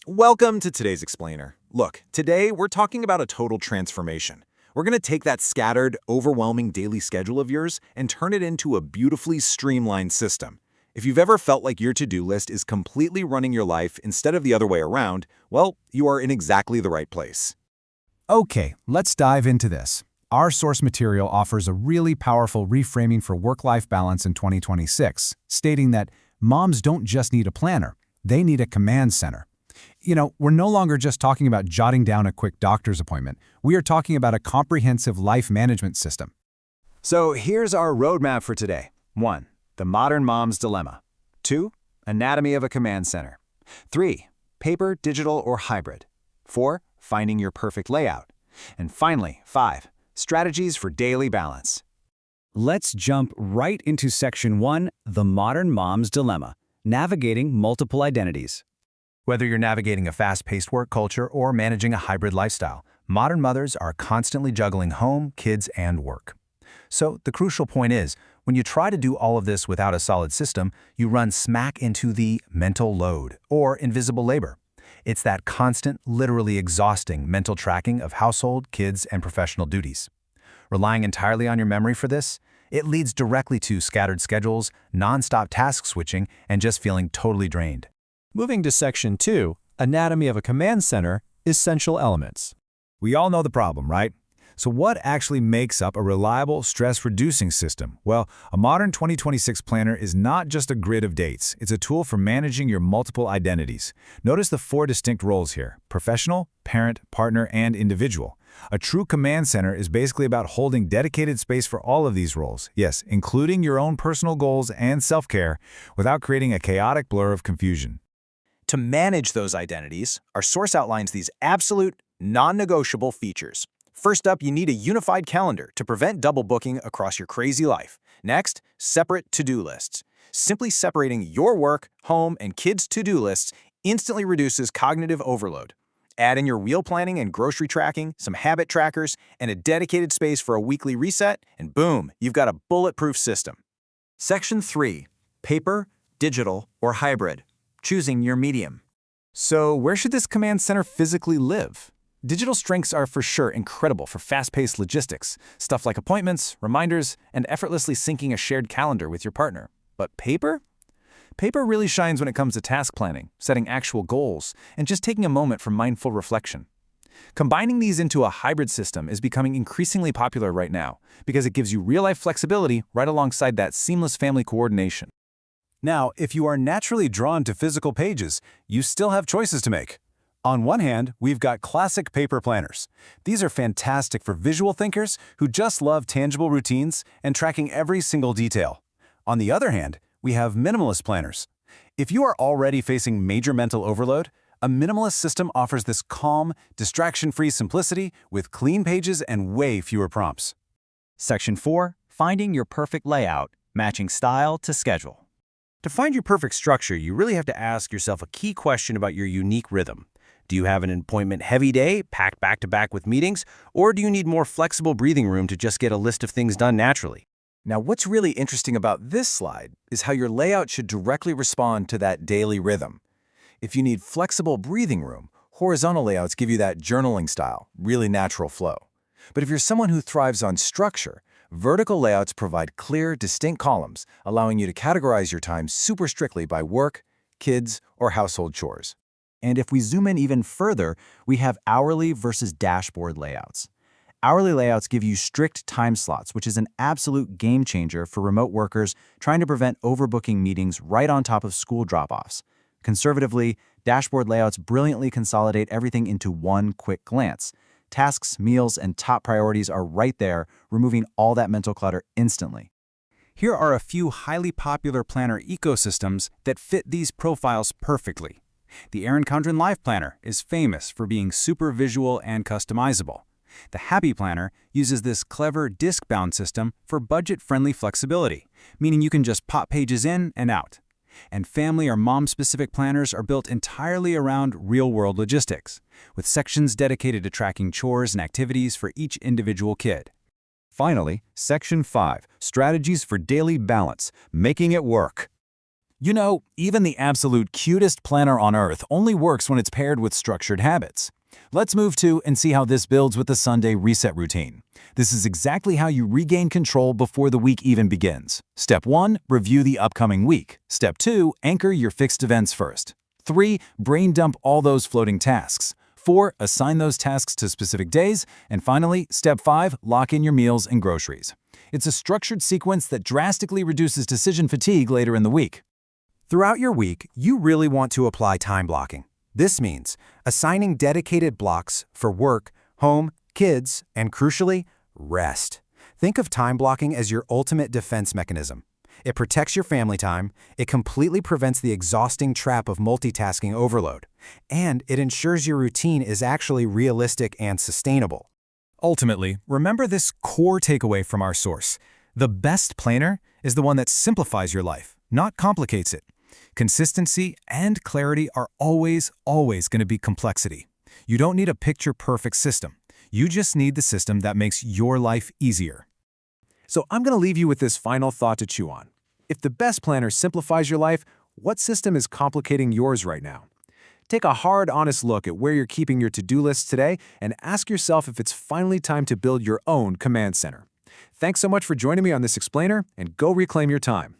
Welcome to today's explainer. Look, today we're talking about a total transformation. We're going to take that scattered, overwhelming daily schedule of yours and turn it into a beautifully streamlined system. If you've ever felt like your to-do list is completely running your life instead of the other way around, well, you are in exactly the right place. Okay, let's dive into this. Our source material offers a really powerful reframing for work-life balance in 2026, stating that moms don't just need a planner, they need a command center. We're no longer just talking about jotting down a quick doctor's appointment. We are talking about a comprehensive life management system. So here's our roadmap for today. 1. The modern mom's dilemma. 2. Anatomy of a command center. 3. Paper, digital, or hybrid. 4. Finding your perfect layout. And finally, 5. Strategies for daily balance. Let's jump right into Section 1, The Modern Mom's Dilemma, Navigating Multiple Identities. Whether you're navigating a fast-paced work culture or managing a hybrid lifestyle, modern mothers are constantly juggling home, kids, and work. So the crucial point is, when you try to do all of this without a solid system, you run smack into the mental load, or invisible labor. It's that constant, literally exhausting mental tracking of household, kids, and professional duties. Relying entirely on your memory for this, it leads directly to scattered schedules, non-stop task switching, and just feeling totally drained. Moving to Section 2, Anatomy of a Command Center, Essential Elements. We all know the problem, right? So what actually makes up a reliable, stress-reducing system? Well, a modern 2026 planner is not just a grid of dates. It's a tool for managing your multiple identities. Notice the 4 distinct roles here: professional, parent, partner, and individual. A true command center is basically about holding dedicated space for all of these roles, yes, including your own personal goals and self-care, without creating a chaotic blur of confusion. To manage those identities, our source outlines these absolute, non-negotiable features. First up, you need a unified calendar to prevent double booking across your crazy life. Next, separate to-do lists. Simply separating your work, home, and kids' to-do lists instantly reduces cognitive overload. Add in your wheel planning and grocery tracking, some habit trackers, and a dedicated space for a weekly reset, and boom, you've got a bulletproof system. Section 3. Paper, digital, or hybrid. Choosing your medium. So where should this command center physically live? Digital strengths are for sure incredible for fast-paced logistics, stuff like appointments, reminders, and effortlessly syncing a shared calendar with your partner. But paper? Paper really shines when it comes to task planning, setting actual goals, and just taking a moment for mindful reflection. Combining these into a hybrid system is becoming increasingly popular right now because it gives you real-life flexibility right alongside that seamless family coordination. Now, if you are naturally drawn to physical pages, you still have choices to make. On one hand, we've got classic paper planners. These are fantastic for visual thinkers who just love tangible routines and tracking every single detail. On the other hand, we have minimalist planners. If you are already facing major mental overload, a minimalist system offers this calm, distraction-free simplicity with clean pages and way fewer prompts. Section 4, Finding Your Perfect Layout, Matching Style to Schedule. To find your perfect structure, you really have to ask yourself a key question about your unique rhythm. Do you have an appointment-heavy day, packed back-to-back with meetings, or do you need more flexible breathing room to just get a list of things done naturally? Now, what's really interesting about this slide is how your layout should directly respond to that daily rhythm. If you need flexible breathing room, horizontal layouts give you that journaling style, really natural flow. But if you're someone who thrives on structure, vertical layouts provide clear, distinct columns, allowing you to categorize your time super strictly by work, kids, or household chores. And if we zoom in even further, we have hourly versus dashboard layouts. Hourly layouts give you strict time slots, which is an absolute game changer for remote workers trying to prevent overbooking meetings right on top of school drop-offs. Conservatively, dashboard layouts brilliantly consolidate everything into one quick glance. Tasks, meals, and top priorities are right there, removing all that mental clutter instantly. Here are a few highly popular planner ecosystems that fit these profiles perfectly. The Erin Condren Life Planner is famous for being super visual and customizable. The Happy Planner uses this clever disk-bound system for budget-friendly flexibility, meaning you can just pop pages in and out. And family or mom-specific planners are built entirely around real-world logistics, with sections dedicated to tracking chores and activities for each individual kid. Finally, Section 5, Strategies for Daily Balance, Making It Work. You know, even the absolute cutest planner on Earth only works when it's paired with structured habits. Let's move to and see how this builds with the Sunday reset routine. This is exactly how you regain control before the week even begins. Step 1, review the upcoming week. Step 2, anchor your fixed events first. 3, brain dump all those floating tasks. 4, assign those tasks to specific days. And finally, step 5, lock in your meals and groceries. It's a structured sequence that drastically reduces decision fatigue later in the week. Throughout your week, you really want to apply time blocking. This means assigning dedicated blocks for work, home, kids, and crucially, rest. Think of time blocking as your ultimate defense mechanism. It protects your family time, it completely prevents the exhausting trap of multitasking overload, and it ensures your routine is actually realistic and sustainable. Ultimately, remember this core takeaway from our source. The best planner is the one that simplifies your life, not complicates it. Consistency and clarity are always going to be complexity. You don't need a picture-perfect system. You just need the system that makes your life easier. So I'm going to leave you with this final thought to chew on. If the best planner simplifies your life, what system is complicating yours right now? Take a hard, honest look at where you're keeping your to-do lists today and ask yourself if it's finally time to build your own command center. Thanks so much for joining me on this explainer, and go reclaim your time.